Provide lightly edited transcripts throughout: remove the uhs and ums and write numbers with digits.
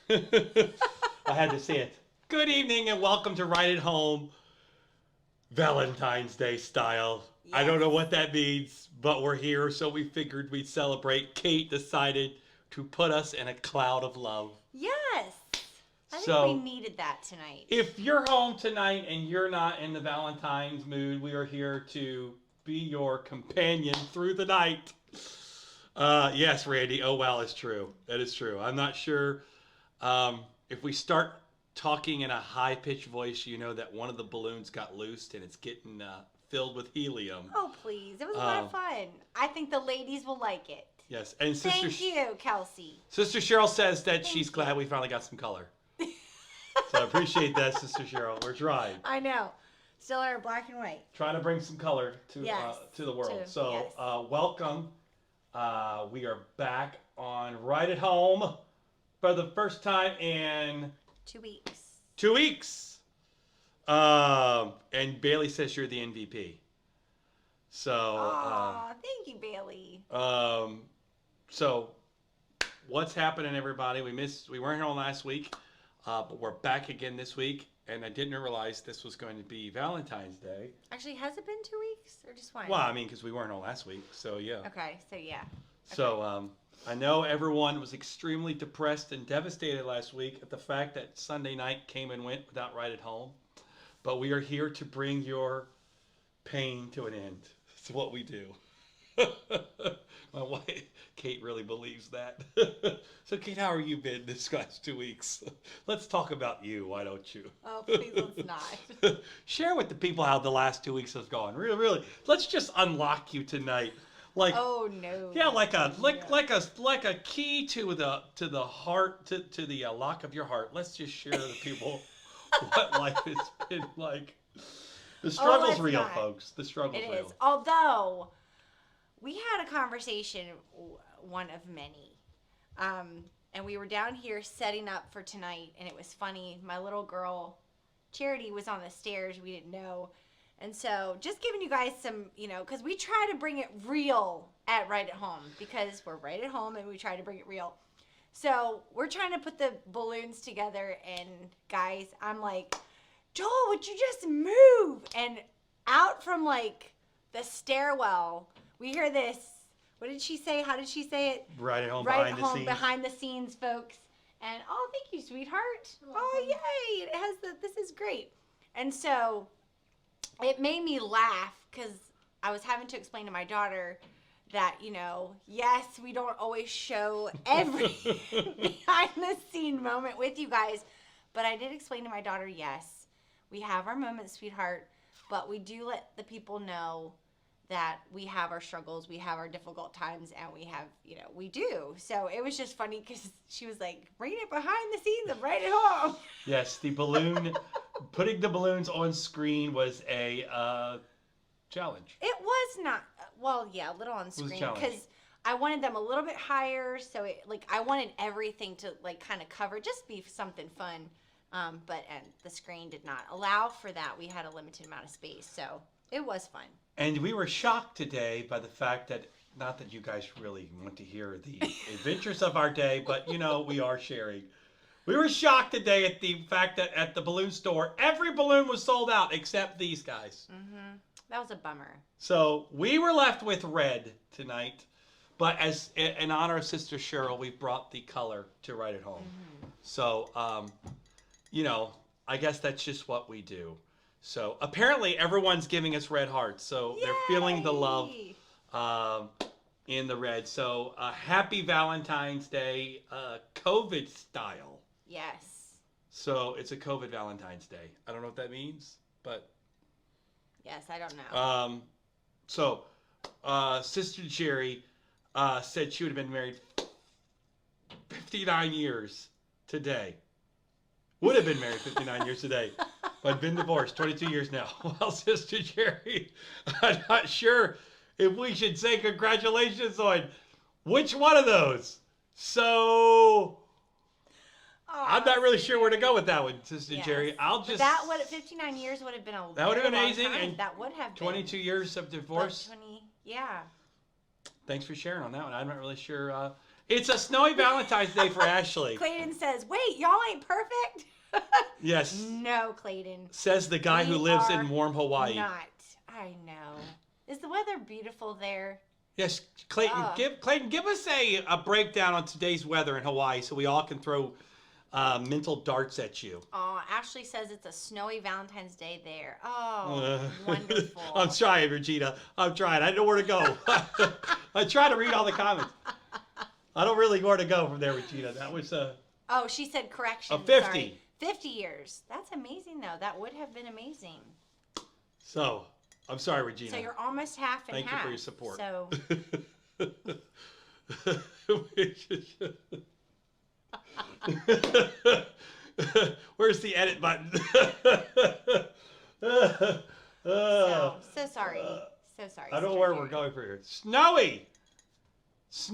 I had to say it. Good evening and welcome to Right at Home, Valentine's Day style. Yes. I don't know what that means, but we're here, so we figured we'd celebrate. Kate decided to put us in a cloud of love. Yes. I think So, we needed that tonight. if you're home tonight and you're not in the Valentine's mood, we are here to be your companion through the night. Yes, Randy. Oh, wow, it's true. That is true. I'm not sure if we start talking in a high pitched voice, you know that one of the balloons got loosed and it's getting filled with helium. Oh, please. It was a lot of fun. I think the ladies will like it. Yes, and Thank you, Kelsey. Sister Cheryl says that Thank she's you. glad we finally got some color. So I appreciate that, Sister Cheryl. We're trying. I know. Still are black and white. Trying to bring some color to Yes, to the world. to- So yes. welcome. We are back on Right at Home for the first time in 2 weeks. 2 weeks. And Bailey says you're the MVP. So Aw, thank you, Bailey. so what's happening, everybody? We weren't here on last week, but we're back again this week. And I didn't realize this was going to be Valentine's Day. Actually, has it been 2 weeks or just one? Well, I mean, because we weren't on last week, so yeah. Okay, so yeah. So I know everyone was extremely depressed and devastated last week at the fact that Sunday night came and went without Right at Home. But we are here to bring your pain to an end. It's what we do. My wife, Kate, really believes that. So, Kate, how have you been this last 2 weeks? Let's talk about you, why don't you? Oh, please let's not. Share with the people how the last 2 weeks has gone. Really, really. Let's just unlock you tonight. Like, Oh no. yeah, like a key to the heart to the lock of your heart. Let's just share with the people what life has been like. The struggle's let's real, not. folks. The struggle's It real. is. Although we had a conversation, one of many, and we were down here setting up for tonight, and it was funny. My little girl, Charity, was on the stairs. We didn't know. And so just giving you guys some, because we try to bring it real at Right at Home because we're right at home and we try to bring it real. So we're trying to put the balloons together, and guys, I'm like, Joel, would you just move? And out from like the stairwell, we hear this. What did she say? How did she say it? Right at home, Right behind at the home, scenes. behind the scenes, folks. And thank you, sweetheart. Oh, yay! It has this is great. And so it made me laugh because I was having to explain to my daughter that, yes, we don't always show every behind the scene moment with you guys. But I did explain to my daughter, yes, we have our moments, sweetheart, but we do let the people know that we have our struggles, we have our difficult times, and we have, we do. So it was just funny because she was like, bringing it behind the scenes of Right at Home. Yes, the balloon, putting the balloons on screen was a challenge. It was not, a little on was a screen challenge. because I wanted them a little bit higher. So I wanted everything to kind of cover, just be something fun. And the screen did not allow for that. We had a limited amount of space. So it was fun. And we were shocked today by the fact that, not that you guys really want to hear the adventures of our day, but we are sharing. We were shocked today at the fact that at the balloon store, every balloon was sold out except these guys. Mm-hmm. That was a bummer. So we were left with red tonight, but as in honor of Sister Cheryl, we brought the color to Right at Home. Mm-hmm. So, I guess that's just what we do. So apparently everyone's giving us red hearts. So they're feeling the love in the red. So happy Valentine's Day, COVID style. Yes. So it's a COVID Valentine's Day. I don't know what that means, but Yes, I don't know. So Sister Jerry said she would have been married 59 years today. Would have been married 59 years today, but been divorced 22 years now. Well, Sister Jerry, I'm not sure if we should say congratulations on which one of those. So I'm not really sure where to go with that one, Sister Yes. Jerry. I'll But just. that would 59 years would have been a That would have been very long amazing, time. and that would have been 22 years of divorce. Yeah. Thanks for sharing on that one. I'm not really sure It's a snowy Valentine's Day for Ashley. Clayton says, "Wait, y'all ain't perfect." Yes. No, Clayton. Says the guy who lives in warm Hawaii. Not. I know. Is the weather beautiful there? Yes, Clayton. Give us a breakdown on today's weather in Hawaii, so we all can throw mental darts at you. Oh, Ashley says it's a snowy Valentine's Day there. Oh, wonderful. I'm trying, Regina. I'm trying. I don't know where to go. I try to read all the comments. I don't really know where to go from there, Regina. That was Oh, she said correction. 50. Sorry. 50 years. That's amazing, though. That would have been amazing. So, I'm sorry, Regina. So you're almost half and Thank half. you for your support. So. Where's the edit button? So sorry. So sorry. I don't know where we're going for here. Snowy!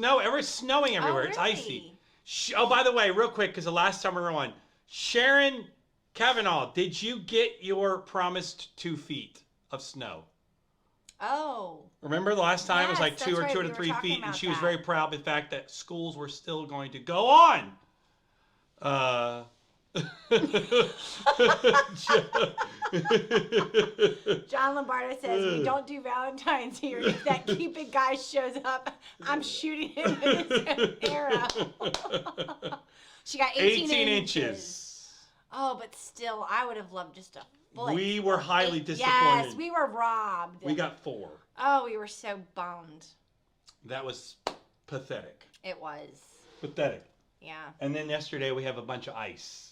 Everything's snowing everywhere. Oh, It's really? icy. Oh, by the way, real quick, because the last time we were on, Sharon Kavanaugh, did you get your promised 2 feet of snow? Oh. Remember the last time it was Yes, like 2 or that's 2 right. to We 3 were talking feet, and about she was that. very proud of the fact that schools were still going to go on. John Lombardo says, we don't do Valentine's here. If that Cupid guy shows up, I'm shooting him with his arrow. She got 18 inches. Oh, but still, I would have loved just a foot. We were highly disappointed. Yes, we were robbed. We got 4. Oh, we were so bummed. That was pathetic. It was. Pathetic. Yeah. And then yesterday we have a bunch of ice.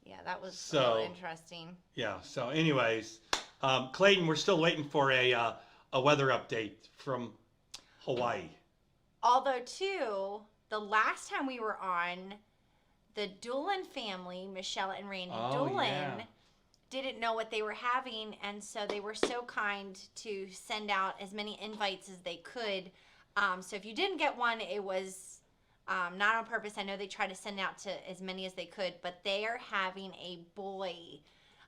Yeah, that was a little interesting. Yeah. So, anyways, Clayton, we're still waiting for a weather update from Hawaii. Although, too, the last time we were on, the Doolin family, Michelle and Randy Doolin, didn't know what they were having, and so they were so kind to send out as many invites as they could. So if you didn't get one, it was not on purpose. I know they tried to send out to as many as they could, but they are having a boy,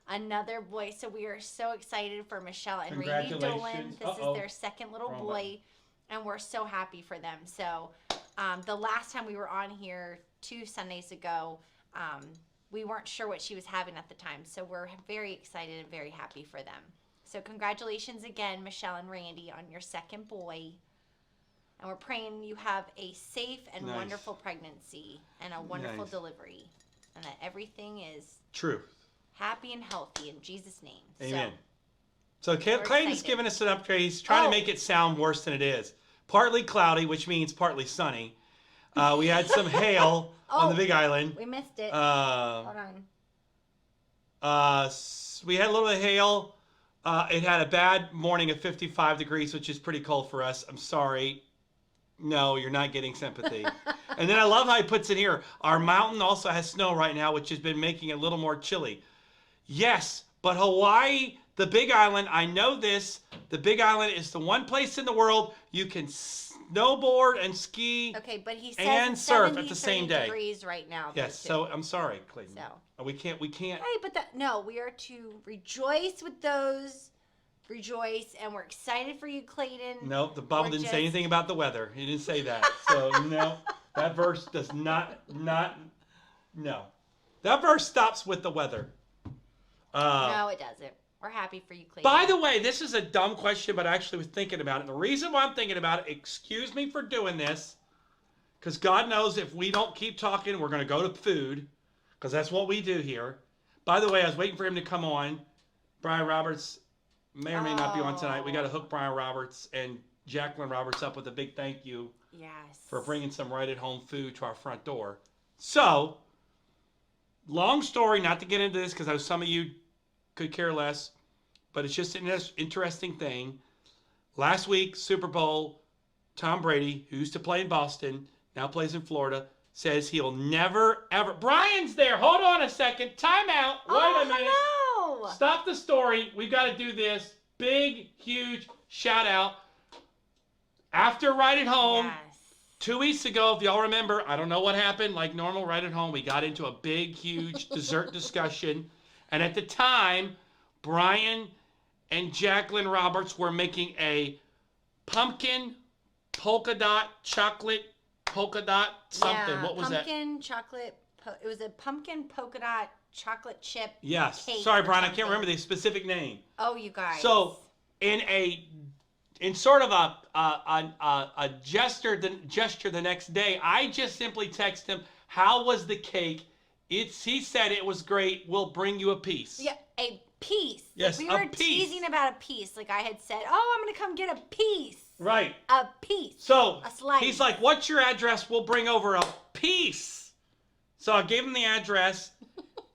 another boy. So we are so excited for Michelle and Randy Doolin. This is their second little boy, and we're so happy for them. So the last time we were on here 2 Sundays ago, we weren't sure what she was having at the time. So we're very excited and very happy for them. So congratulations again, Michelle and Randy, on your second boy. And we're praying you have a safe and wonderful pregnancy and a wonderful delivery. And that everything is true, happy and healthy in Jesus' name. Amen. So Clayton's giving us an upgrade. He's trying to make it sound worse than it is. Partly cloudy, which means partly sunny. We had some hail on the Big Island. We missed it. Hold on. We had a little bit of hail. It had a bad morning of 55 degrees, which is pretty cold for us. I'm sorry. No, you're not getting sympathy. And then I love how he puts it here. Our mountain also has snow right now, which has been making it a little more chilly. Yes, but Hawaii, the Big Island, I know this. The Big Island is the one place in the world you can snowboard and ski but he says and surf at the same day. Degrees right now. Yes, so I'm sorry, Clayton. So. We can't. Hey, but we are to rejoice with those. Rejoice, and we're excited for you, Clayton. No, the Bible didn't say anything about the weather. He didn't say that. So no, that verse does not. No, that verse stops with the weather. No, it doesn't. We're happy for you, Clayton. By the way, this is a dumb question, but I actually was thinking about it. And the reason why I'm thinking about it, excuse me for doing this, because God knows if we don't keep talking, we're going to go to food, because that's what we do here. By the way, I was waiting for him to come on. Brian Roberts may or may not be on tonight. We got to hook Brian Roberts and Jacqueline Roberts up with a big thank you for bringing some right at home food to our front door. So, long story, not to get into this because I know some of you could care less, but it's just an interesting thing. Last week, Super Bowl, Tom Brady, who used to play in Boston, now plays in Florida, says he'll never, ever. Brian's there. Hold on a second. Time out. Wait a minute. Hello. Stop the story. We've got to do this. Big, huge shout out. After Right at Home, 2 weeks ago, if y'all remember, I don't know what happened. Like normal Right at Home, we got into a big, huge dessert discussion. And at the time, Brian and Jacqueline Roberts were making a pumpkin polka dot chocolate polka dot something. Yeah, What was that? pumpkin chocolate. It was a pumpkin polka dot chocolate chip. Yes. Cake Sorry, or Brian, I something. can't remember the specific name. Oh, you guys. So, in sort of a gesture the next day, I just simply text him, "How was the cake?" He said it was great. We'll bring you a piece. Yeah, a piece. Yes, we a were piece. teasing about a piece. Like I had said, "Oh, I'm gonna come get a piece." Right. A piece. So A slice. he's like, "What's your address? We'll bring over a piece." So I gave him the address,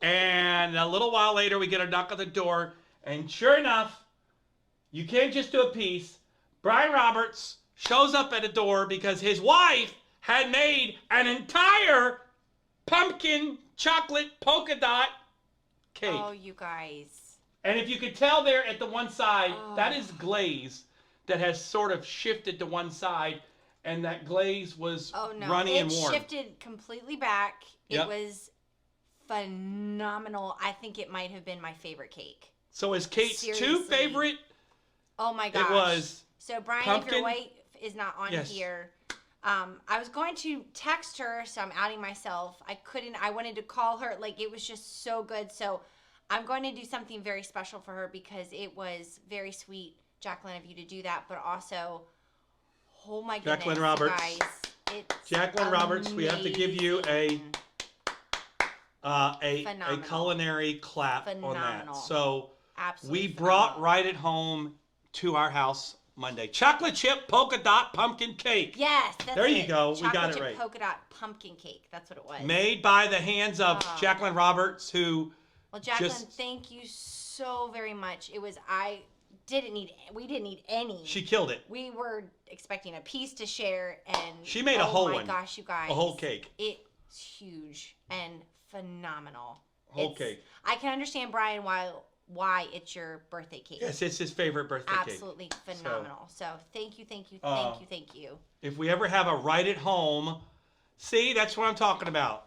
and a little while later we get a knock at the door, and sure enough, you can't just do a piece. Brian Roberts shows up at the door because his wife had made an entire pumpkin chocolate polka dot cake. Oh, you guys. And if you could tell there at the one side, Oh. that is glaze that has sort of shifted to one side, and that glaze was runny and warm. It shifted completely back. Yep. It was phenomenal. I think it might have been my favorite cake. So is Kate's two Seriously. favorite? Oh my gosh. It was So Brian, pumpkin? if your wife is not on Yes. here, I was going to text her, so I'm outing myself. I couldn't. I wanted to call her. Like it was just so good. So I'm going to do something very special for her because it was very sweet, Jacqueline, of you to do that. But also, oh my goodness, Jacqueline Roberts. guys, it's Jacqueline Roberts. We have to give you a Phenomenal. culinary clap on Phenomenal. that. So absolutely. we brought phenomenal. Right at Home to our house Monday. Chocolate chip polka dot pumpkin cake. Yes, that's There you it. go. We Chocolate got it chip right. Polka dot pumpkin cake. That's what it was. Made by the hands of Oh. Jacqueline Roberts, who Well, Jacqueline, just- thank you so very much. We didn't need any. she killed it. We were expecting a piece to share, and She made a whole Oh one. my gosh, you guys! A whole cake. It's huge and phenomenal. Whole cake. I can understand, Brian, why it's your birthday cake. Yes, it's his favorite birthday cake. Absolutely phenomenal. So thank you. Thank you. If we ever have a Right at Home, see, that's what I'm talking about,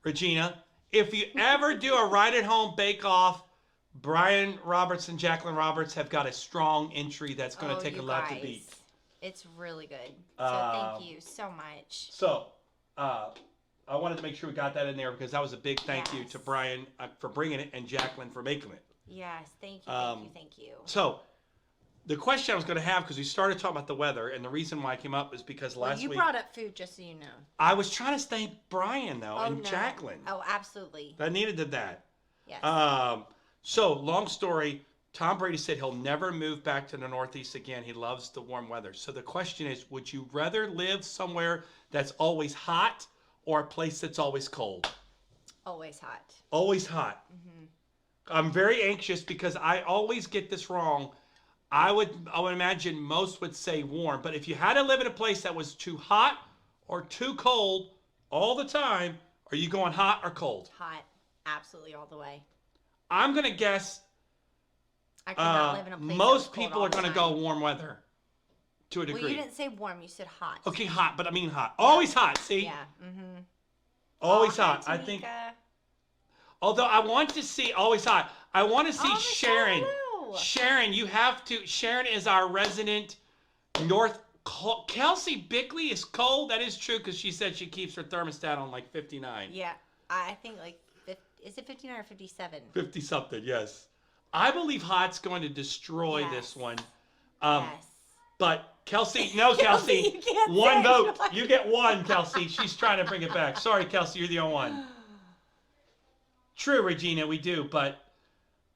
Regina. If you ever do a Right at Home bake-off, Brian Roberts and Jacqueline Roberts have got a strong entry that's going to take you a lot to guys. beat. It's really good. So thank you so much. So, I wanted to make sure we got that in there because that was a big thank you Yes. to Brian for bringing it and Jacqueline for making it. Yes, thank you. So, the question I was going to have, because we started talking about the weather, and the reason why I came up is because last you week brought up food, just so you know. I was trying to thank Brian though and no. Jacqueline. Oh, absolutely. I needed that. Yes. So long story. Tom Brady said he'll never move back to the Northeast again. He loves the warm weather. So the question is, would you rather live somewhere that's always hot or a place that's always cold? Always hot. Always hot. Mm-hmm. I'm very anxious because I always get this wrong. I would imagine most would say warm, but if you had to live in a place that was too hot or too cold all the time, are you going hot or cold? Hot. Absolutely all the way. I'm going to guess I could not live in a place that was most cold people all are the going to time. go warm weather to a degree. Well, you didn't say warm. You said hot. Okay, hot, but I mean hot. Always hot, see? Yeah. Mm-hmm. Always Hi, hot. I think. Tamika. Although I want to see always hot. I want to see Oh, Sharon. hello. Sharon, you have to. Sharon is our resident North. Kelsey Bickley is cold. That is true because she said she keeps her thermostat on like 59. Yeah, I think like is it 59 or 57? 50 something, yes. I believe hot's going to destroy Yes. this one. Yes. But Kelsey, no, Kelsey, you can't one say vote. it. You get one, Kelsey. She's trying to bring it back. Sorry, Kelsey, you're the only one. True, Regina, we do, but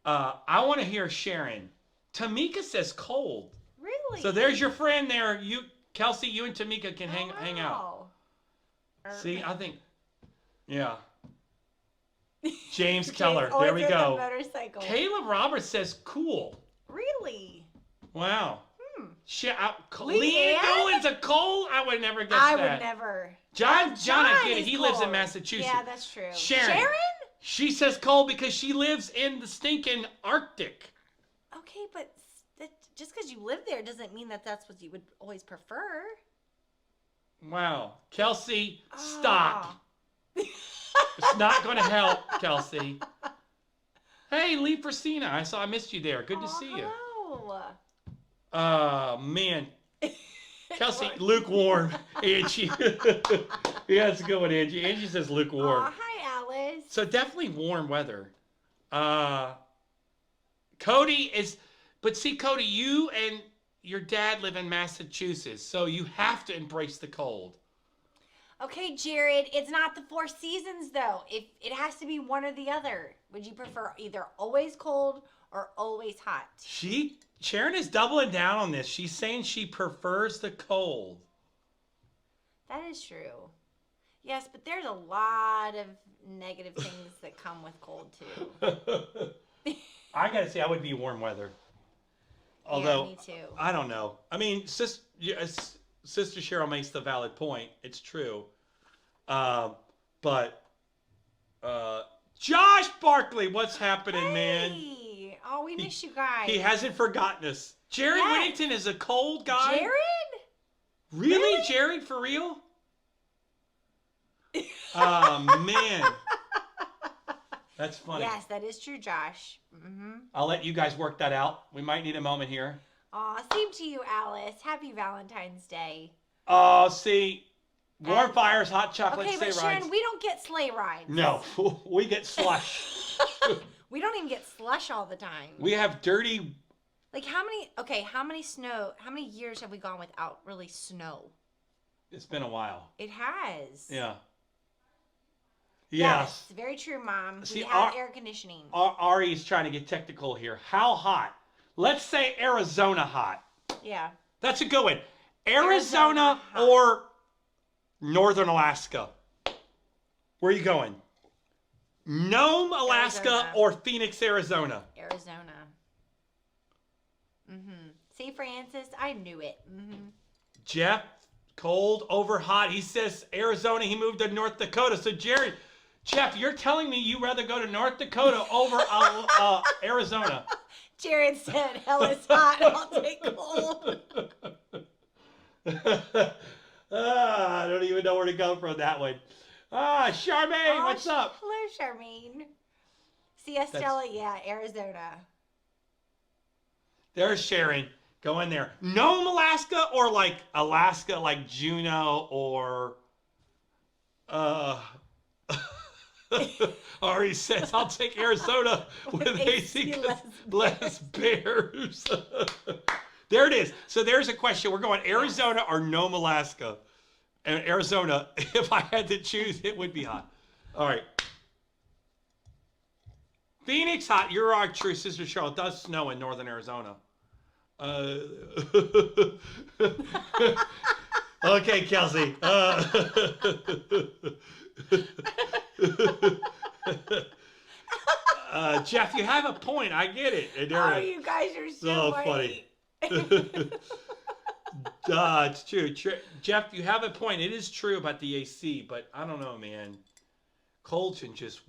I want to hear Sharon. Tamika says cold. Really? So there's your friend there. You, Kelsey, you and Tamika can hang out. wow. See, I think, yeah. James James Keller, there always we has a go. motorcycle. Caleb Roberts says cool. Really? Wow. Leanne? Leanne Nolan's a cold? I would never guess I that. would never. John, I get it. is He lives in cold. Massachusetts. Yeah, that's true. Sharon? She says cold because she lives in the stinking Arctic. Okay, but just because you live there doesn't mean that that's what you would always prefer. Wow. Kelsey, stop. It's not going to help, Kelsey. Hey, Lee Priscina. I missed you there. Good to see you. Hello. Man. Kelsey, lukewarm. Angie. Yeah, that's a good one, Angie. Angie says lukewarm. Aw, hi, Alice. So definitely warm weather. Cody is, but see, Cody, you and your dad live in Massachusetts, so you have to embrace the cold. Okay, Jared, it's not the four seasons though. It has to be one or the other. Would you prefer either always cold or always hot? Sharon is doubling down on this. She's saying she prefers the cold. That is true. Yes, but there's a lot of negative things that come with cold too. I gotta say, I would be warm weather. Although, yeah, me too. I don't know. I mean, Sister Cheryl makes the valid point. It's true. But Josh Barkley, what's happening, man? Oh, we miss you guys. He hasn't forgotten us. Jared Yes. Whittington is a cold guy. Jared? Really? Jared, for real? Oh, man. That's funny. Yes, that is true, Josh. Mm-hmm. I'll let you guys work that out. We might need a moment here. Aw, same to you, Alice. Happy Valentine's Day. Oh, see, warm fires, hot chocolate, Okay, but sleigh Sharon, rides. we don't get sleigh rides. No, we get slush. We don't even get slush all the time. We have dirty. Like how many years have we gone without really snow? It's been a while. It has. Yeah. Yes, Yes. very true, Mom. See, we have air conditioning. Ari's trying to get technical here. How hot? Let's say Arizona hot. Yeah. That's a good one. Arizona hot. or Northern Alaska? Where are you going? Nome, Alaska Arizona. or Phoenix, Arizona? Arizona. Mm-hmm. See, Francis, I knew it. Mm-hmm. Jeff, cold over hot. He says Arizona. He moved to North Dakota. So, Jeff, you're telling me you'd rather go to North Dakota over Arizona? Jared said, hell is hot. I'll take cold. I don't even know where to go from that one. Charmaine, what's up? Hello, Charmaine. See, Estella, yeah, Arizona. There's Sharon. Go in there. Nome, Alaska, or like Alaska, like Juneau, or Ari says, I'll take Arizona with AC, less bears. There it is. So there's a question. We're going Arizona or Nome, Alaska. And Arizona, if I had to choose, it would be hot. All right. Phoenix hot. You're our true sister, Charlotte. It does snow in northern Arizona. Okay, Kelsey. Jeff, you have a point. I get it. Oh, you guys are so funny. It's true. Jeff, you have a point. It is true about the AC, but I don't know, man. Cold can just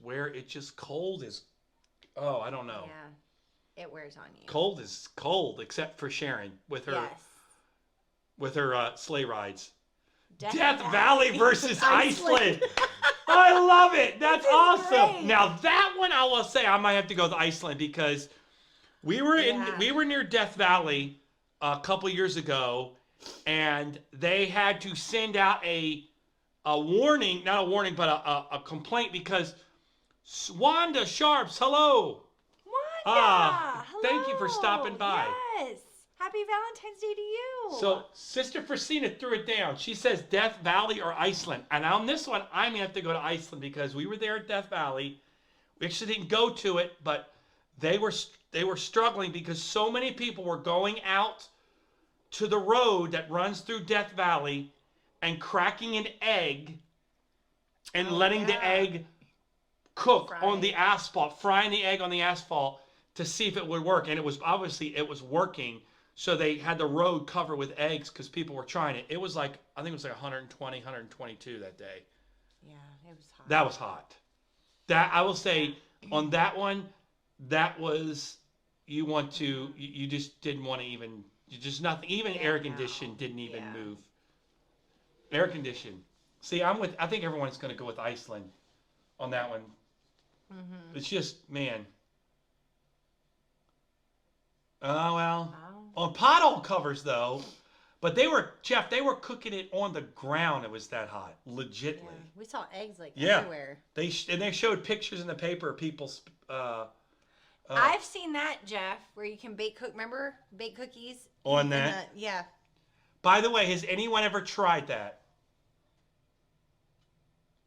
cold is, I don't know. Yeah, it wears on you. Cold is cold, except for Sharon with her sleigh rides. Death Valley versus Iceland. I love it. That's awesome. Great. Now that one, I will say I might have to go with Iceland because we were near Death Valley a couple years ago, and they had to send out a warning, not a warning, but a complaint because Wanda Sharps, hello. Wanda, hello. Thank you for stopping by. Yes. Happy Valentine's Day to you. So Sister Frisina threw it down. She says Death Valley or Iceland. And on this one, I'm going to have to go to Iceland because we were there at Death Valley. We actually didn't go to it, but they were struggling because so many people were going out to the road that runs through Death Valley and cracking an egg and letting the egg cook on the asphalt, frying the egg on the asphalt to see if it would work. And it was working. So they had the road covered with eggs because people were trying it. It was like, I think it was like 120, 122 that day. Yeah, it was hot. That was hot. That, I will say, on that one, that was, you just didn't want to even, nothing, even air condition didn't even move. Air condition. See, I think everyone's going to go with Iceland on that one. Mm-hmm. It's just, man. Oh, well. On pothole covers, though, But they were, Jeff, they were cooking it on the ground. It was that hot, legitly. Yeah, we saw eggs like Yeah. everywhere. They showed pictures in the paper of people's. I've seen that, Jeff, where you can remember bake cookies On that. Yeah. By the way, has anyone ever tried that?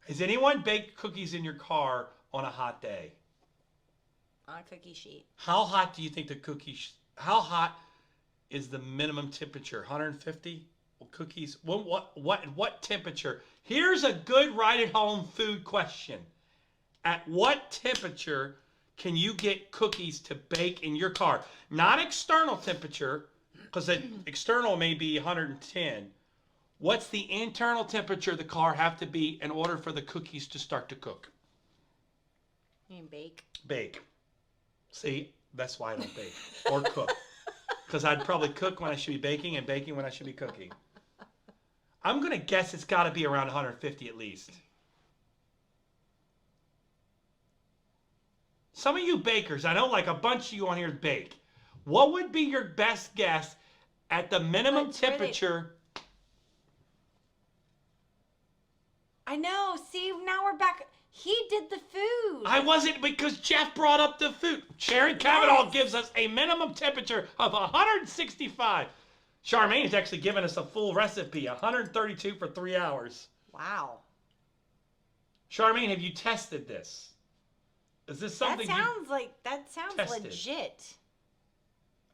Has anyone baked cookies in your car on a hot day? On a cookie sheet. How hot do you think the cookies? How hot is the minimum temperature? 150? Well, cookies. What temperature? Here's a good right-at-home food question. At what temperature can you get cookies to bake in your car? Not external temperature, because external may be 110. What's the internal temperature the car have to be in order for the cookies to start to cook? You mean bake? Bake. See, that's why I don't bake or cook. Because I'd probably cook when I should be baking and baking when I should be cooking. I'm going to guess it's got to be around 150 at least. Some of you bakers, I know like a bunch of you on here bake. What would be your best guess at the minimum temperature? I know. See, now we're back. He did the food. I wasn't, because Jeff brought up the food. Sharon Cavanaugh gives us a minimum temperature of 165. Charmaine has actually given us a full recipe, 132 for 3 hours. Wow. Charmaine, have you tested this? Is this something that sounds tested? legit.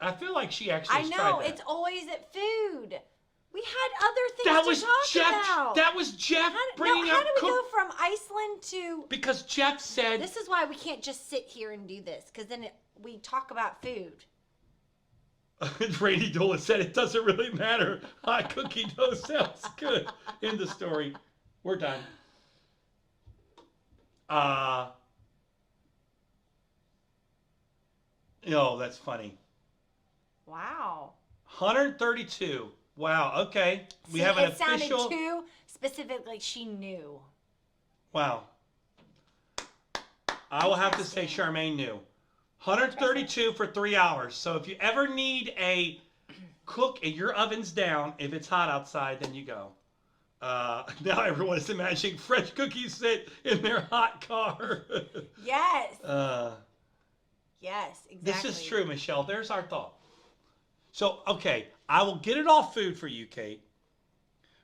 I feel like she actually I know. tried that. It's always at food. We had other things to talk about. That was Jeff bringing up. How do we go from Iceland to? Because Jeff said. This is why we can't just sit here and do this, because then we talk about food. Randy Dolan said it doesn't really matter. Hot cookie dough sounds good. In the story, we're done. Oh, that's funny. Wow. 132. Wow. Okay. We have an official. It sounded too specific, like she knew. Wow. I will have to say Charmaine knew. 132 for 3 hours. So if you ever need a cook and your oven's down, if it's hot outside, then you go. Now everyone is imagining fresh cookies sit in their hot car. Yes. Yes, exactly. This is true, Michelle. There's our thought. So, okay, I will get it off food for you, Kate,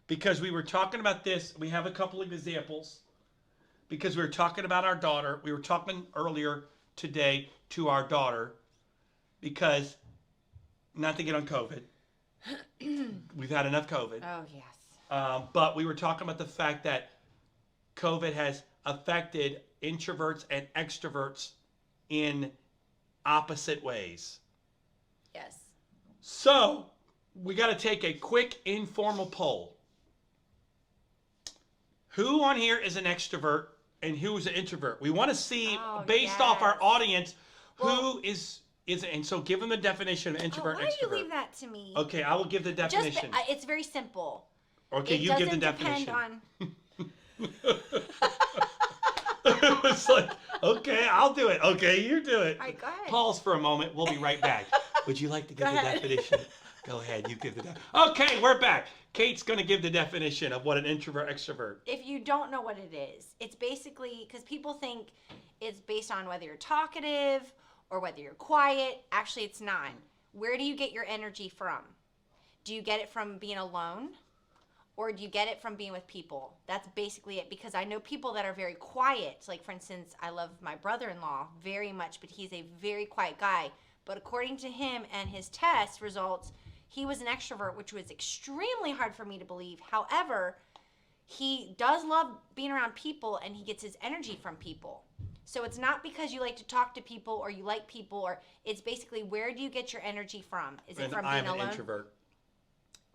because we were talking about this. We have a couple of examples because we were talking about our daughter. We were talking earlier today to our daughter because, not to get on COVID, we've had enough COVID. Oh, yes. But we were talking about the fact that COVID has affected introverts and extroverts in opposite ways. Yes. So, we got to take a quick informal poll. Who on here is an extrovert and who is an introvert? We want to see, based off our audience, who is and so give them the definition of introvert and extrovert. Why do you leave that to me? Okay, I will give the definition. It's very simple. Okay, you give the definition. It doesn't depend on... It was like, okay, I'll do it. Okay, you do it. All right, go ahead. Pause for a moment. We'll be right back. Would you like to give the definition? Go ahead. You give the definition. Okay, we're back. Kate's going to give the definition of what an introvert, extrovert. If you don't know what it is, it's basically, because people think it's based on whether you're talkative or whether you're quiet. Actually, it's not. Where do you get your energy from? Do you get it from being alone? Or do you get it from being with people? That's basically it. Because I know people that are very quiet. Like, for instance, I love my brother-in-law very much, but he's a very quiet guy. But according to him and his test results, he was an extrovert, which was extremely hard for me to believe. However, he does love being around people, and he gets his energy from people. So it's not because you like to talk to people or you like people, or it's basically, where do you get your energy from? Is it from being alone? I'm an introvert.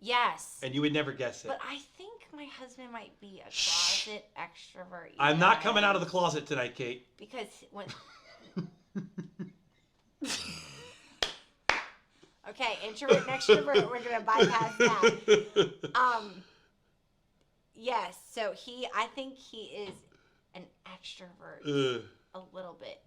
Yes. And you would never guess it. But I think my husband might be a closet extrovert. I'm not coming out of the closet tonight, Kate. Because when... Okay, introvert and extrovert, we're going to bypass that. Yes, so I think he is an extrovert a little bit.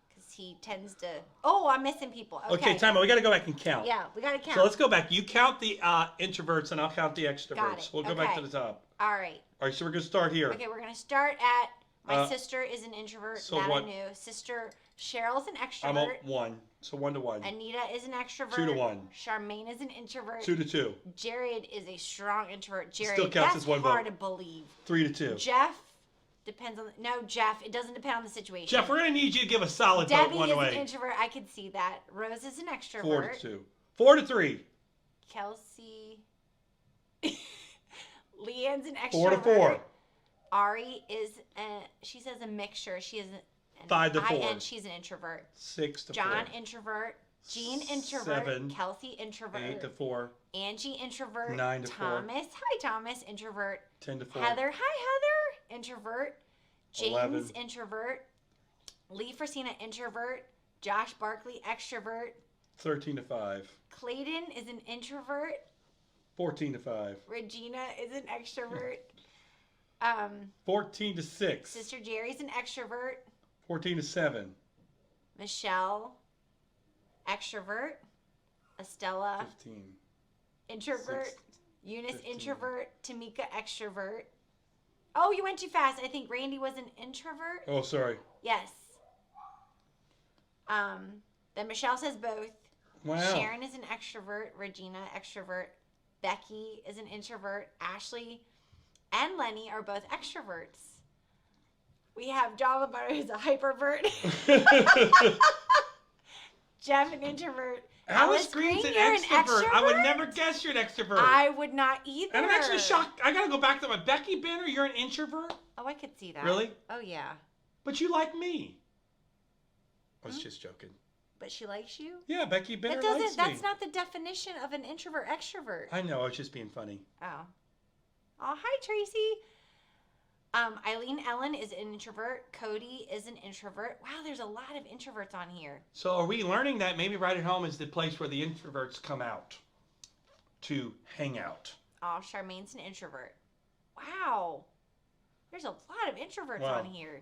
Because he tends to. Oh, I'm missing people. Okay, time out. We got to go back and count. Yeah, we got to count. So let's go back. You count the introverts, and I'll count the extroverts. Got it. We'll go back to the top. All right. All right, so we're going to start here. Okay, we're going to start at my sister is an introvert. So that what? I knew. Sister Cheryl's an extrovert. I'm at 1. So 1 to 1. Anita is an extrovert. 2 to 1. Charmaine is an introvert. 2 to 2. Jared is a strong introvert. Jared, Still counts that's as one hard vote. to believe. 3 to 2. Jeff depends on. No, Jeff. It doesn't depend on the situation. Jeff, we're going to need you to give a solid Debbie vote one is way. an introvert. I could see that. Rose is an extrovert. 4 to 2. 4 to 3. Kelsey. Leanne's an extrovert. 4 to 4. Ari is she says a mixture. She is an 5 to 4. and she's an introvert. 6 to 4. John introvert. Jean introvert. 7. Kelsey introvert. 8 to 4. Angie introvert. 9 to 4. Thomas. Hi Thomas introvert. 10 to 4. Heather. Hi Heather introvert. James 11. introvert. Lee Frisina introvert. Josh Barkley extrovert. 13 to 5. Clayton is an introvert. 14 to 5. Regina is an extrovert. 14 to 6. Sister Jerry's an extrovert. 14 to 7. Michelle, extrovert. Estella, 15. introvert. 16, Eunice, 15. introvert. Tamika, extrovert. Oh, you went too fast. I think Randy was an introvert. Oh, sorry. Yes. Then Michelle says both. Wow. Sharon is an extrovert. Regina, extrovert. Becky is an introvert. Ashley and Lenny are both extroverts. We have John Butter who's a hypervert. Jeff, an introvert. Alice Green's an you're extrovert. I would extrovert? never guess you're an extrovert. I would not either. And I'm actually shocked. I gotta go back to my Becky Benner. You're an introvert, Oh, I could see that. really? Oh, yeah. But you like me. I was just joking. But she likes you? Yeah, Becky Benner That doesn't. likes That's me. not the definition of an introvert extrovert. I know. I was just being funny. Oh. Oh, hi, Tracy. Eileen Ellen is an introvert. Cody is an introvert. Wow, there's a lot of introverts on here. So are we learning that maybe Right at Home is the place where the introverts come out to hang out? Oh, Charmaine's an introvert. Wow. There's a lot of introverts Wow. on here.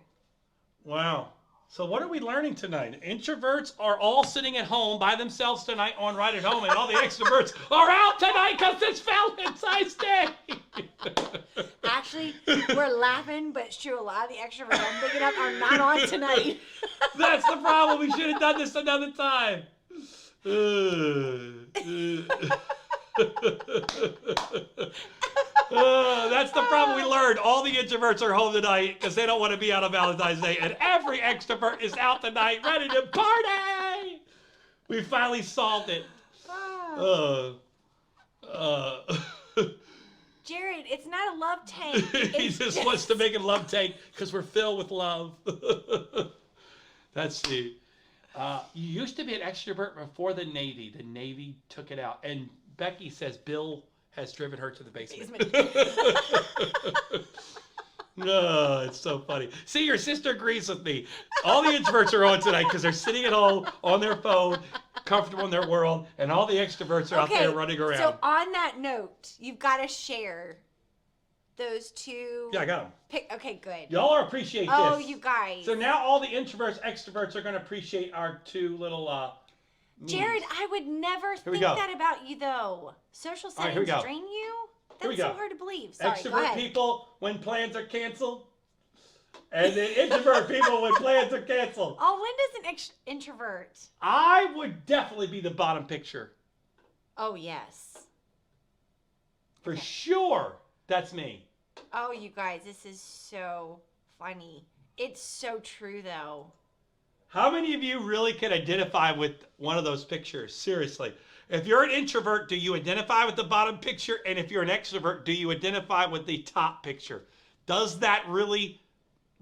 Wow. So what are we learning tonight? Introverts are all sitting at home by themselves tonight on Right at Home, and all the extroverts are out tonight because it's Valentine's Day. Actually, we're laughing, but it's true. A lot of the extroverts I'm picking up are not on tonight. That's the problem. We should have done this another time. That's the problem. We learned all the introverts are home tonight because they don't want to be out on Valentine's Day, and every extrovert is out tonight ready to party. We finally solved it. Jared, it's not a love tank. He just wants to make a love tank because we're filled with love. That's the. You used to be an extrovert before the Navy. The Navy took it out, and Becky says Bill has driven her to the basement. No, it's so funny. See, your sister agrees with me. All the introverts are on tonight because they're sitting at home on their phone, comfortable in their world, and all the extroverts are out there running around. So on that note, you've got to share those two. Yeah, I got them. Okay, good. Y'all are appreciate this. Oh, you guys. So now all the introverts, extroverts are going to appreciate our two little memes. Jared, I would never think that about you, though. Social All right, settings here we go. drain you? Here we That's so go. hard to believe. Sorry, go Extrovert ahead. people when plans are canceled, and then introvert people when plans are canceled. Oh, Linda's an introvert. I would definitely be the bottom picture. Oh, yes. For sure. That's me. Oh, you guys, this is so funny. It's so true, though. How many of you really can identify with one of those pictures? Seriously. If you're an introvert, do you identify with the bottom picture? And if you're an extrovert, do you identify with the top picture? Does that really,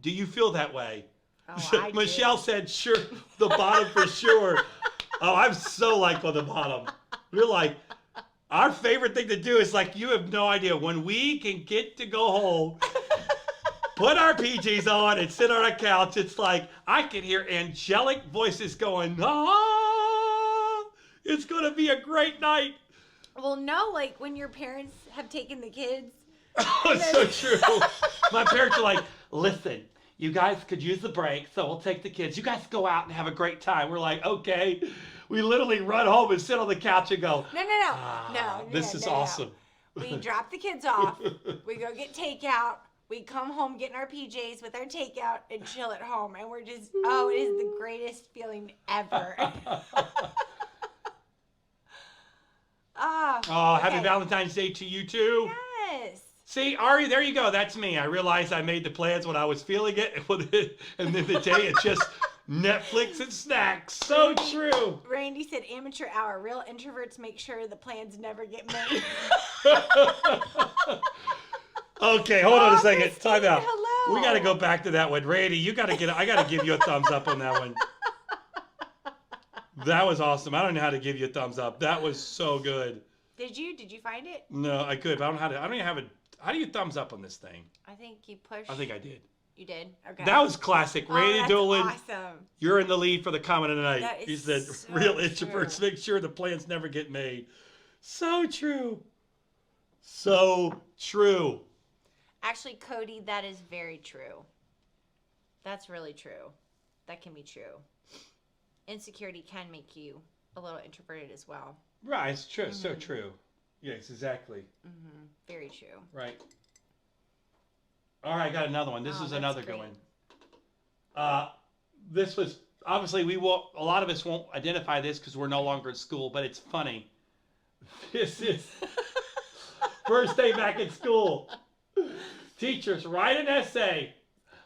do you feel that way? Oh, I do. Michelle said, sure, the bottom for sure. Oh, I'm so like on the bottom. We're like, our favorite thing to do is like, you have no idea. When we can get to go home, put our PJs on and sit on our couch, it's like, I can hear angelic voices going, it's going to be a great night. Well, no, like when your parents have taken the kids. Oh, it's so true. My parents are like, listen, you guys could use the break, so we'll take the kids. You guys go out and have a great time. We're like, okay. We literally run home and sit on the couch and go, No. This is awesome. We drop the kids off. We go get takeout. We come home, get in our PJs with our takeout, and chill at home. And we're just, it is the greatest feeling ever. Happy Valentine's Day to you too. Yes. See, Ari, there you go. That's me. I realized I made the plans when I was feeling it, and then the day it's just Netflix and snacks. So true. Randy said, amateur hour. Real introverts make sure the plans never get made. Okay, hold on a second. Christine, Time out. hello. We got to go back to that one. Randy, I got to give you a thumbs up on that one. That was awesome. I don't know how to give you a thumbs up. That was so good. Did you find it? No, I could, but I don't know how to. I don't even have a. How do you thumbs up on this thing? I think you pushed. I think I did. You did? Okay. That was classic. Randy that's Doolin, awesome. you're in the lead for the comment of the night. That is He said, so real true. introverts make sure the plans never get made. So true. So true. Actually, Cody, that is very true. That's really true. That can be true. Insecurity can make you a little introverted as well. Right, it's true. So true. Yes, exactly. Mm-hmm. Very true. Right. All right, I got another one. This is that's another good great. one. This was obviously a lot of us won't identify this because we're no longer in school, but it's funny. This is first day back in school. Teachers, write an essay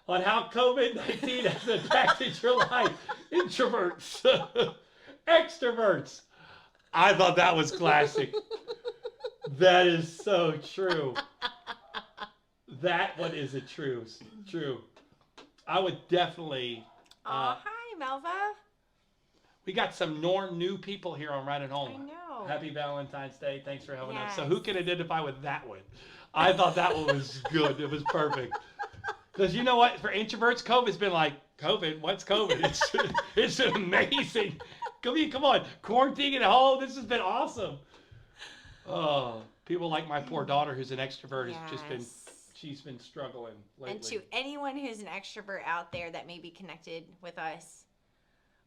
on how COVID-19 has impacted your life. Introverts, extroverts. I thought that was classic. That is so true. That one is a true. I would definitely. Hi, Melva. We got some new people here on Right at Home. I know. Happy Valentine's Day. Thanks for having us. So Yes. who can identify with that one? I thought that one was good. It was perfect. Because you know what? For introverts, COVID's been like, COVID? What's COVID? It's amazing. Come on. Quarantining at home. This has been awesome. Oh, people like my poor daughter who's an extrovert has just been, she's been struggling lately. And to anyone who's an extrovert out there that may be connected with us,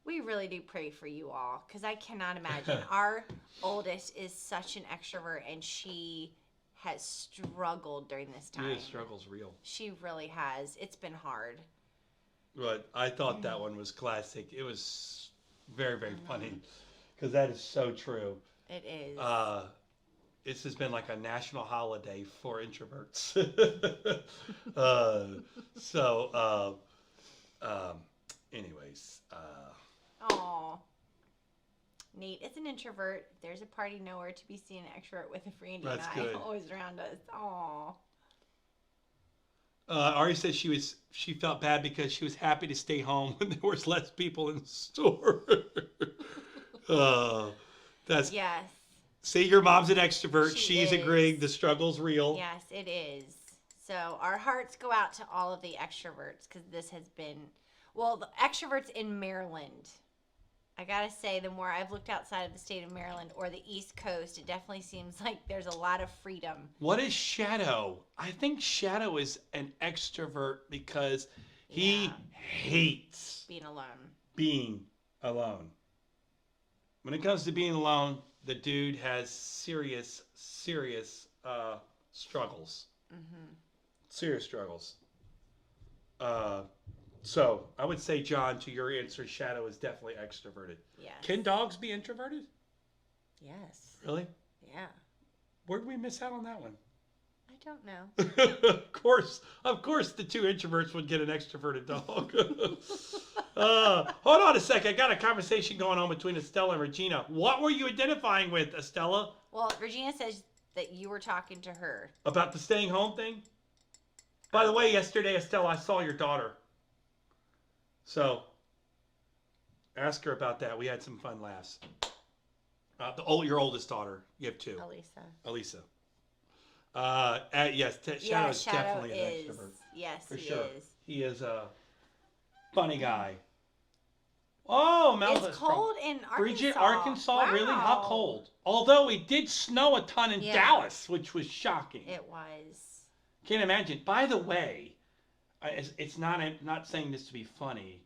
we really do pray for you all. Because I cannot imagine. Our oldest is such an extrovert, and she has struggled during this time. Yeah, struggle's real. She really has. It's been hard. But I thought that one was classic. It was very, very funny because that is so true. It is. This has been like a national holiday for introverts. Anyways. Aw. Nate is an introvert. There's a party nowhere to be seen an extrovert with a Randy That's and I good. always around us. Aw. Ari says she felt bad because she was happy to stay home when there was less people in the store. That's Yes. See, your mom's an extrovert. She's Is. agreeing the struggle's real. Yes, it is. So our hearts go out to all of the extroverts because this has been, well, the extroverts in Maryland. I gotta say, the more I've looked outside of the state of Maryland or the East Coast, it definitely seems like there's a lot of freedom. What is Shadow? I think Shadow is an extrovert because he hates Being alone. being alone. When it comes to being alone, the dude has serious struggles. Mm-hmm. Serious struggles. So I would say, John, to your answer, Shadow is definitely extroverted. Yes. Can dogs be introverted? Yes. Really? Yeah. Where did we miss out on that one? I don't know. Of course, the two introverts would get an extroverted dog. Hold on a second. I got a conversation going on between Estella and Regina. What were you identifying with, Estella? Well, Regina says that you were talking to her. About the staying home thing? By the way, yesterday, Estella, I saw your daughter. So, ask her about that. We had some fun laughs. Your oldest daughter. You have two. Elisa. Yes, Shadow is definitely an extrovert. Yes, For he sure. is. He is a funny guy. Oh, Malva's It's cold in Arkansas. Bridget, Arkansas? Wow. Really? How cold? Although it did snow a ton in Yeah. Dallas, which was shocking. It was. Can't imagine. By the way, it's not. I'm not saying this to be funny.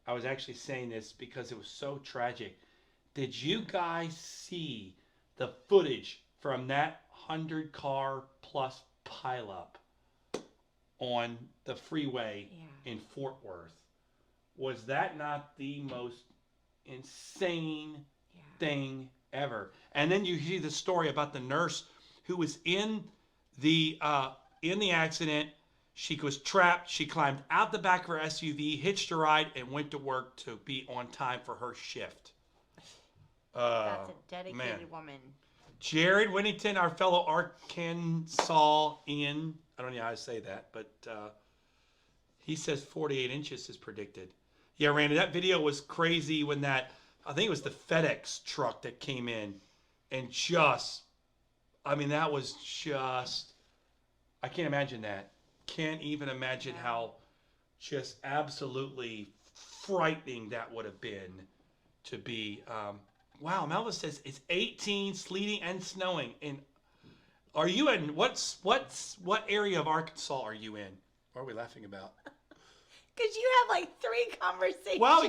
I was actually saying this because it was so tragic. Did you guys see the footage from that 100-car plus pileup on the freeway Yeah. in Fort Worth? Was that not the most insane Yeah. thing ever? And then you see the story about the nurse who was in the accident. She was trapped. She climbed out the back of her SUV, hitched a ride, and went to work to be on time for her shift. That's a dedicated Man. woman. Jared Winnington, our fellow Arkansasian, I don't know how to say that, but he says 48 inches is predicted. Yeah, Randy, that video was crazy when I think it was the FedEx truck that came in and that was just, I can't imagine that. Can't even imagine how just absolutely frightening that would have been to be. Wow, Melva says it's 18, sleeting and snowing. And are you in what area of Arkansas are you in? What are we laughing about? Because you have like 3 conversations. Well,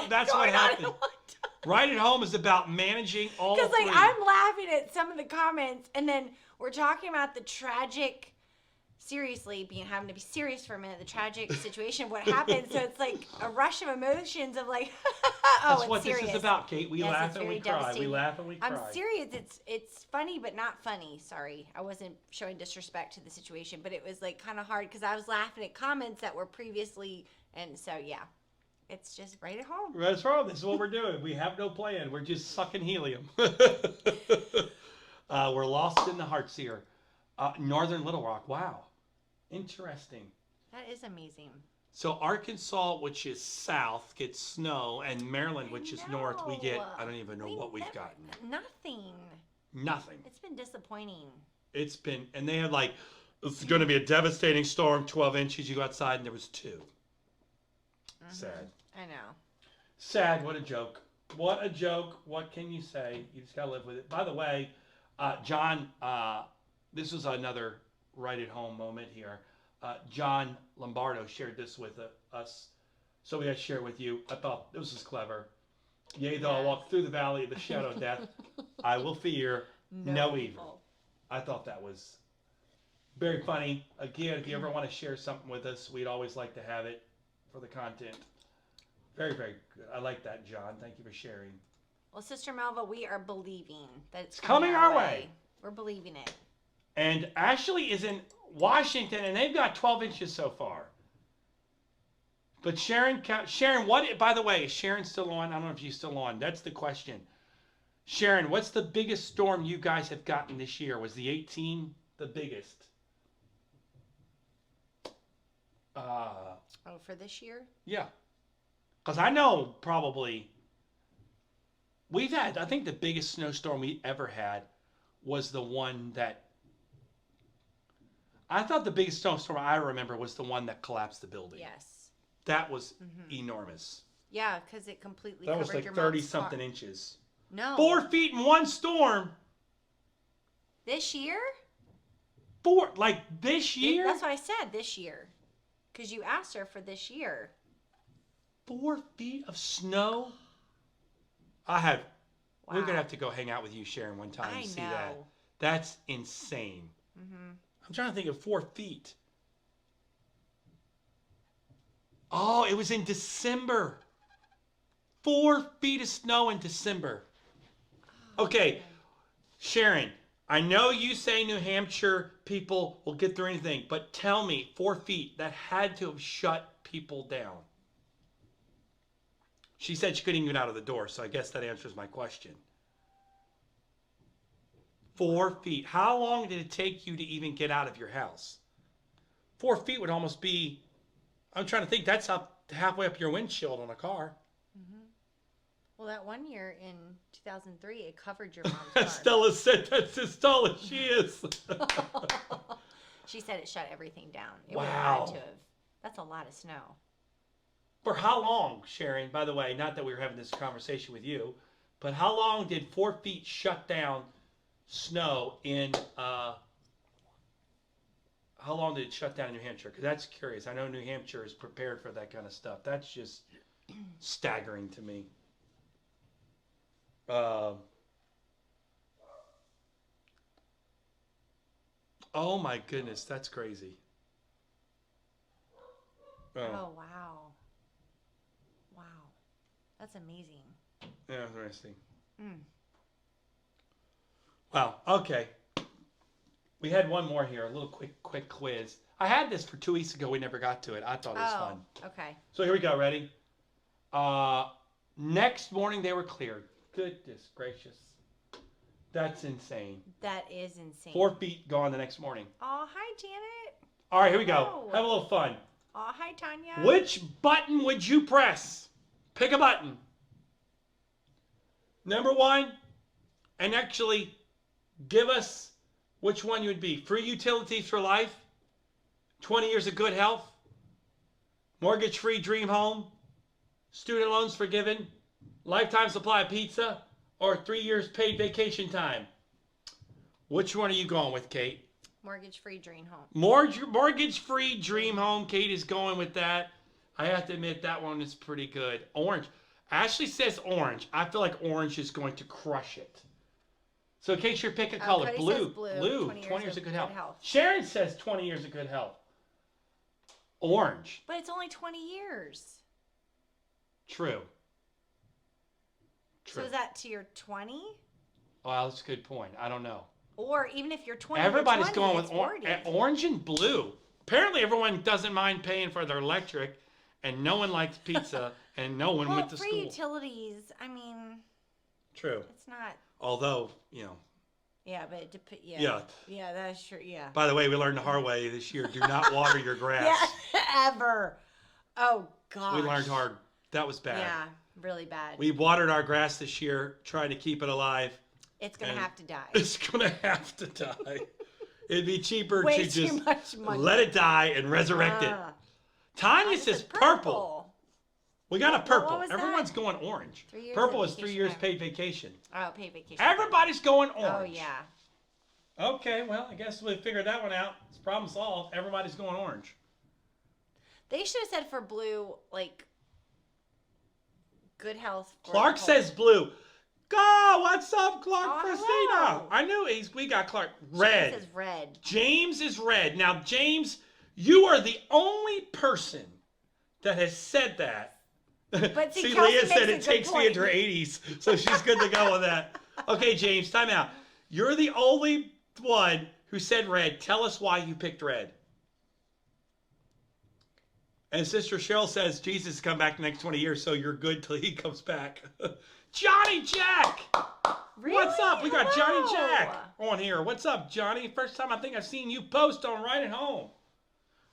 that's what happened. At one time. Right at Home is about managing all 3. Because I'm laughing at some of the comments, and then we're talking about the tragic, seriously, having to be serious for a minute, the tragic situation, what happened. So it's like a rush of emotions of like, That's it's what serious. this is about, Kate. We Yes, laugh it's and we very cry. We devastating. laugh and we cry. I'm serious. It's funny, but not funny. Sorry, I wasn't showing disrespect to the situation, but it was like kind of hard because I was laughing at comments that were previously, and so yeah, it's just right at home. That's right. This is what we're doing. We have no plan. We're just sucking helium. We're lost in the hearts here. Northern Little Rock. Wow. Interesting. That is amazing. So Arkansas, which is south, gets snow, and Maryland, which is north, we get, I don't even know what we've gotten. Nothing. Nothing. It's been disappointing. It's been, and they had like, it's going to be a devastating storm, 12 inches. You go outside, and there was 2. Mm-hmm. Sad. I know. Sad. What a joke. What a joke. What can you say? You just got to live with it. By the way, John, this was another right at home moment here. John Lombardo shared this with us, so we got to share it with you. I thought this was clever. Yea, though I walk through the valley of the shadow of death, I will fear no evil. I thought that was very funny. Again, if you ever want to share something with us, we'd always like to have it for the content. Very, very good. I like that, John. Thank you for sharing. Well, Sister Melva, we are believing that it's coming our way. We're believing it. And Ashley is in Washington, and they've got 12 inches so far. But Sharon, what, by the way, is Sharon still on? I don't know if she's still on. That's the question. Sharon, what's the biggest storm you guys have gotten this year? Was the 18 the biggest? For this year? Yeah. Because I know probably we've had, I think the biggest snowstorm we ever had was the one that, I thought the biggest snowstorm I remember was the one that collapsed the building. Yes. That was enormous. Yeah, because it completely That covered was like your 30-something inches. No. 4 feet in one storm. This year? This year? That's what I said, this year. Because you asked her for this year. 4 feet of snow? We're going to have to go hang out with you, Sharon, one time and see that. That's insane. Mm-hmm. I'm trying to think of 4 feet. Oh, it was in December. 4 feet of snow in December. Okay, Sharon, I know you say New Hampshire people will get through anything, but tell me, 4 feet, that had to have shut people down. She said she couldn't even get out of the door, so I guess that answers my question. 4 feet. How long did it take you to even get out of your house? 4 feet would almost be, I'm trying to think, that's up halfway up your windshield on a car. Mm-hmm. Well, that one year in 2003, it covered your mom's car. Stella said that's as tall as she is. She said it shut everything down. It Wow. would have had to have. That's a lot of snow. For how long, Sharon? By the way, not that we were having this conversation with you, but how long did 4 feet shut down snow in, how how long did it shut down in New Hampshire? Because that's curious. I know New Hampshire is prepared for that kind of stuff. That's just staggering to me. Oh my goodness, that's crazy. Oh, wow. Wow. That's amazing. Yeah, interesting. Mm. Wow. Okay. We had one more here, a little quick quiz. I had this for 2 weeks ago. We never got to it. I thought it was fun. Okay. So here we go. Ready? Next morning they were cleared. Goodness gracious. That's insane. That is insane. 4 feet gone the next morning. Oh, hi, Janet. All right, here we go. Hello. Have a little fun. Oh, hi, Tanya. Which button would you press? Pick a button. Number 1, and actually give us which one you would be. Free utilities for life, 20 years of good health, mortgage-free dream home, student loans forgiven, lifetime supply of pizza, or 3 years paid vacation time. Which one are you going with, Kate? Mortgage-free dream home. Mortgage-free dream home. Kate is going with that. I have to admit that one is pretty good. Orange. Ashley says orange. I feel like orange is going to crush it. So in case you're picking a color, Cody blue. says blue. 20 years of good health. Good health. Sharon says 20 years of good health. Orange. But it's only 20 years. True. So is that to your 20? Well, that's a good point. I don't know. Or even if you're 20, Everybody's you're 20, going with orange and blue. Apparently everyone doesn't mind paying for their electric, and no one likes pizza, and no one went to school. free utilities, I mean... True. It's not... Although, you know... Yeah, but it depends. Yeah. Yeah, that's true, yeah. By the way, we learned the hard way this year. Do not water your grass. Yeah, ever. Oh, gosh. We learned hard. That was bad. Yeah, really bad. We watered our grass this year, trying to keep it alive. It's going to have to die. It's going to have to die. It'd be cheaper Way to just too much money. let it die and resurrect it. Tanya says purple. We got a purple. What was Everyone's that? going orange. 3 years Purple of is 3 vacation years time. paid vacation. Oh, paid vacation. Everybody's going orange. Oh, yeah. Okay, well, I guess we figured that one out. It's problem solved. Everybody's going orange. They should have said for blue, like, good health. Clark says blue. Go! What's up, Clark Oh, Christina? hello. I knew we got Clark. Red. James says red. James is red. Now, James, you are the only person that has said that. But see, Kelsey Leah makes said a it good takes me point. into her 80s, so she's good to go with that. Okay, James, time out. You're the only one who said red. Tell us why you picked red. And Sister Cheryl says Jesus has come back the next 20 years, so you're good till he comes back. Johnny Jack! Really? What's up? We got Johnny Hello. Jack on here. What's up, Johnny? First time I think I've seen you post on Right at Home.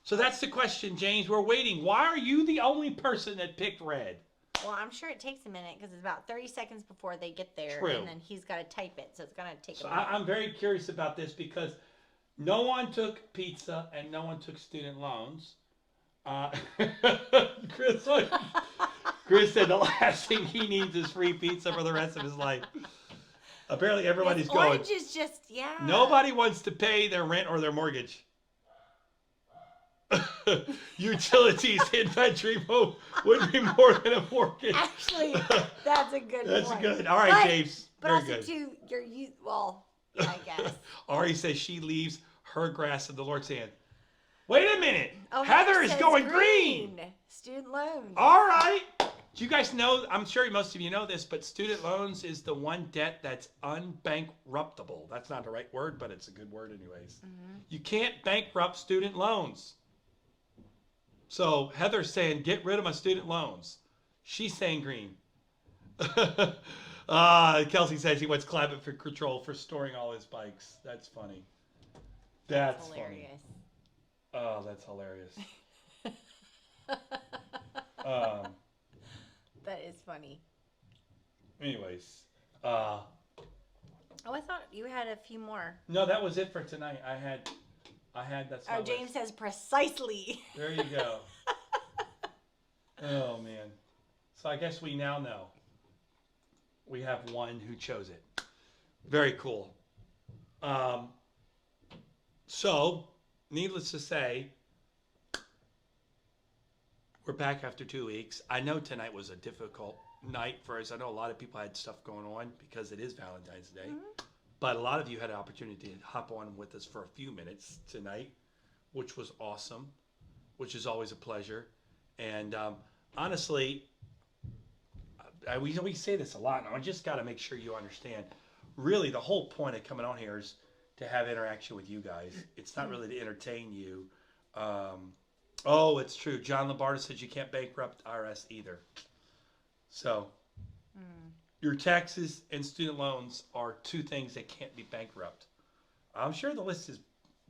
So that's the question, James. We're waiting. Why are you the only person that picked red? Well, I'm sure it takes a minute because it's about 30 seconds before they get there. True. And then he's got to type it, so it's going to take So a minute. I'm very curious about this because no one took pizza and no one took student loans. Chris said the last thing he needs is free pizza for the rest of his life. Apparently everybody's going. Orange is just, yeah. Nobody wants to pay their rent or their mortgage. Utilities in my dream home would be more than a mortgage. Actually, that's a good That's point. good. All right, But- James. But Very also, good. too, well, I guess. Ari says she leaves her grass in the Lord's hand. Wait a minute. Oh, Heather is says going green. Student loans. All right. Do you guys know, I'm sure most of you know this, but student loans is the one debt that's unbankruptable. That's not the right word, but it's a good word anyways. Mm-hmm. You can't bankrupt student loans. So Heather's saying, get rid of my student loans. She's saying green. Kelsey says he wants climate for control for storing all his bikes. That's funny. That's hilarious. Funny. Oh, that's hilarious. That is funny. Anyways. Oh, I thought you had a few more. No, that was it for tonight. I had that's my Oh, James list. says precisely. There you go. Oh man. So I guess we now know. We have one who chose it. Very cool. So needless to say, we're back after 2 weeks. I know tonight was a difficult night for us. I know a lot of people had stuff going on because it is Valentine's Day. Mm-hmm. But a lot of you had an opportunity to hop on with us for a few minutes tonight, which was awesome, which is always a pleasure. And honestly, we say this a lot, and I just got to make sure you understand. Really, the whole point of coming on here is to have interaction with you guys. It's not really to entertain you. Oh, it's true. John Lombardo says you can't bankrupt IRS either. So, your taxes and student loans are two things that can't be bankrupt. I'm sure the list is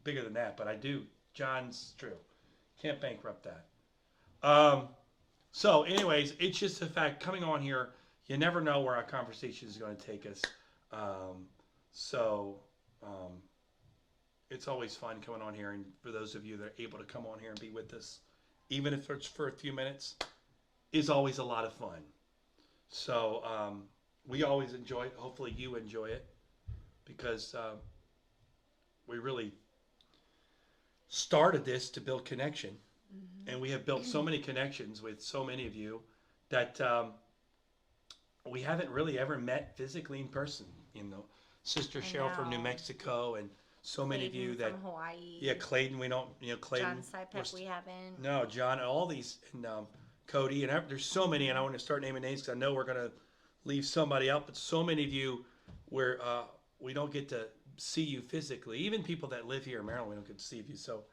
bigger than that, but I do. John's true. Can't bankrupt that. So, anyways, it's just the fact coming on here, you never know where our conversation is going to take us. It's always fun coming on here, and for those of you that are able to come on here and be with us, even if it's for a few minutes, is always a lot of fun. So we always enjoy it. Hopefully you enjoy it, because we really started this to build connection, and we have built so many connections with so many of you that we haven't really ever met physically in person. You know, Sister Cheryl from New Mexico, and so many of you that from Hawaii. Yeah, Clayton. We don't, Clayton. John Sipek, we haven't. No, John. All these, and Cody, and there's so many, and I want to start naming names because I know we're gonna leave somebody out. But so many of you, where we don't get to see you physically. Even people that live here in Maryland, we don't get to see you. So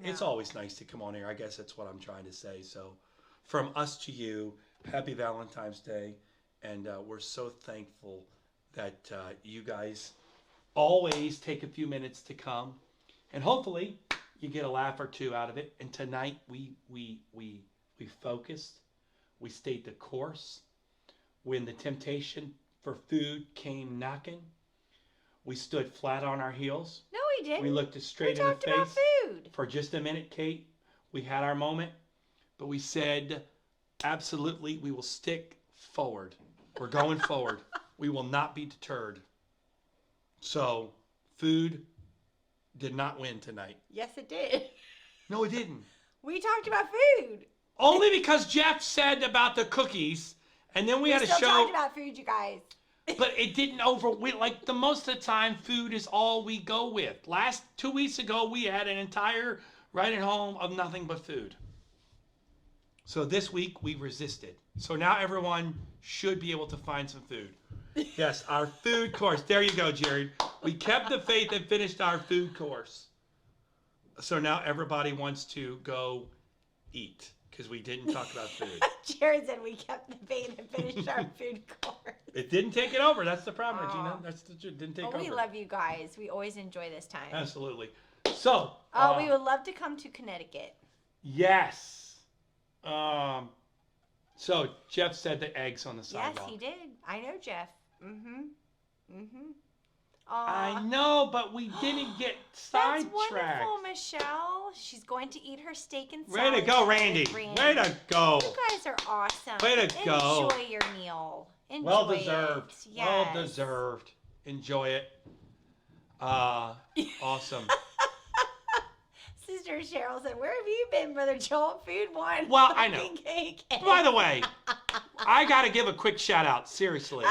it's always nice to come on here. I guess that's what I'm trying to say. So from us to you, happy Valentine's Day, and we're so thankful that you guys always take a few minutes to come, and hopefully you get a laugh or two out of it. And tonight we focused, we stayed the course. When the temptation for food came knocking, we stood flat on our heels. No, we didn't. We looked it straight in the face. We talked about food. For just a minute, Kate, we had our moment, but we said, absolutely, we will stick forward. We're going forward. We will not be deterred. So, food did not win tonight. Yes, it did. No, it didn't. We talked about food. Only because Jeff said about the cookies, and then we had a still show. talked about food, you guys. But it didn't like the most of the time, food is all we go with. 2 weeks ago, we had an entire Right at Home of nothing but food. So this week, we resisted. So now everyone should be able to find some food. Yes, our food course. There you go, Jared. We kept the faith and finished our food course. So now everybody wants to go eat because we didn't talk about food. Jared said we kept the faith and finished our food course. It didn't take it over. That's the problem, Regina. Didn't take over. We love you guys. We always enjoy this time. Absolutely. So. We would love to come to Connecticut. Yes. So Jeff said the eggs on the sidewalk. Yes, he did. I know Jeff. I know, but we didn't get sidetracked. That's wonderful, Michelle. She's going to eat her steak and Way salad. to go, Randy. Way to go. You guys are awesome. Way to go. Enjoy your meal. Enjoy Well deserved. It. Yes. Well deserved. Enjoy it. Awesome. Sister Cheryl said, "Where have you been, Brother Joel? Food won." Well, I know. By the way, I got to give a quick shout out. Seriously.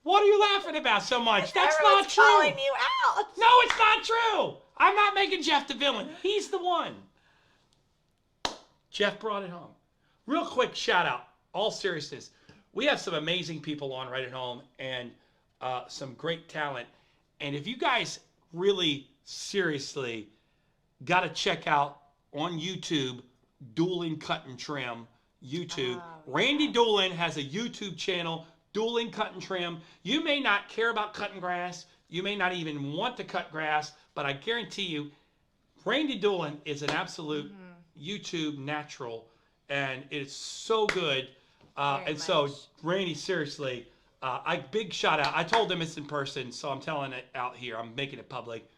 What are you laughing about so much? That's not true. Calling you out. No, it's not true. I'm not making Jeff the villain. He's the one. Jeff brought it home. Real quick shout out. All seriousness. We have some amazing people on Right at Home and some great talent. And if you guys really seriously got to check out on YouTube, Dueling Cut and Trim YouTube. Randy Doolin has a YouTube channel, Dueling Cut and Trim. You may not care about cutting grass. You may not even want to cut grass, but I guarantee you, Randy Doolin is an absolute YouTube natural, and it's so good. So, Randy, seriously, big shout out. I told them it's in person, so I'm telling it out here. I'm making it public.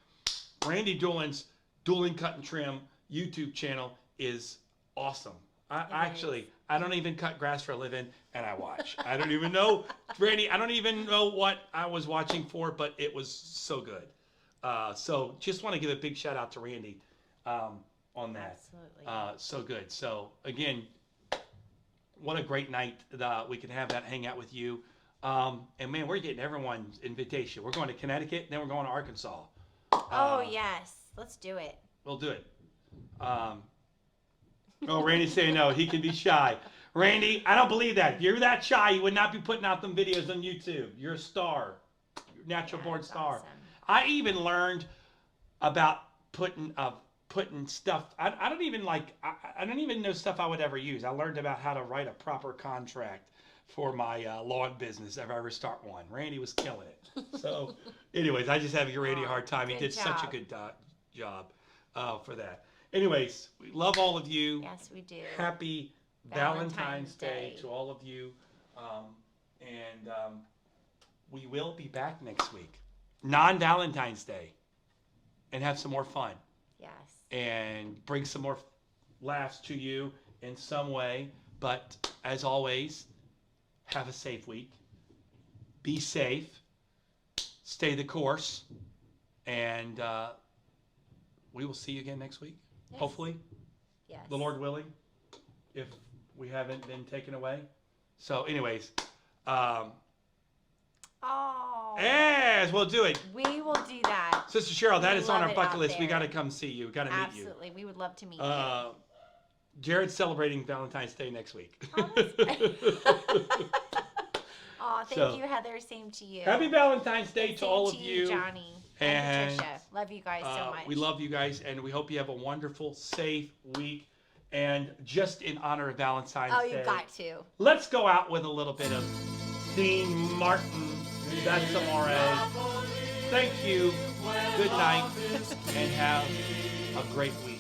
Randy Doolin's Dueling Cut and Trim YouTube channel is awesome. I don't even cut grass for a living, and I watch. I don't even know, Randy, I don't even know what I was watching for, but it was so good. So just want to give a big shout out to Randy on that. Absolutely. So good. So again, what a great night that we can have that hang out with you. And man, we're getting everyone's invitation. We're going to Connecticut, then we're going to Arkansas. Oh yes, let's do it. We'll do it. Oh, Randy's saying no. He can be shy. Randy, I don't believe that. If you're that shy, you would not be putting out them videos on YouTube. You're a star. You're a natural born That's star. awesome. I even learned about putting stuff. I don't even like. I don't even know stuff I would ever use. I learned about how to write a proper contract for my lawn business if I ever start one. Randy was killing it. So, anyways, I just have to give Randy a hard time. He Good did such a job. good job for that. Anyways, we love all of you. Yes, we do. Happy Valentine's Day to all of you. And we will be back next week, non-Valentine's Day, and have some more fun Yes. and bring some more laughs to you in some way. But as always, have a safe week. Be safe. Stay the course. And we will see you again next week. Yes. Hopefully, Yes. the Lord willing, if we haven't been taken away. So anyways, Oh. yes, we'll do it. We will do that. Sister Cheryl, that We is on love our it bucket out list. We there. got to come see you. We got to meet you. Absolutely. We would love to meet you. Jared's celebrating Valentine's Day next week. Oh, thank So, you, Heather. Same to you. Happy Valentine's Day to Same all of to you. Johnny And, and Patricia. Love you guys so much. We love you guys, and we hope you have a wonderful, safe week. And just in honor of Valentine's Oh, Day, you got to. let's go out with a little bit of Dean Martin. That's amore. Thank you. Good night, and have a great week.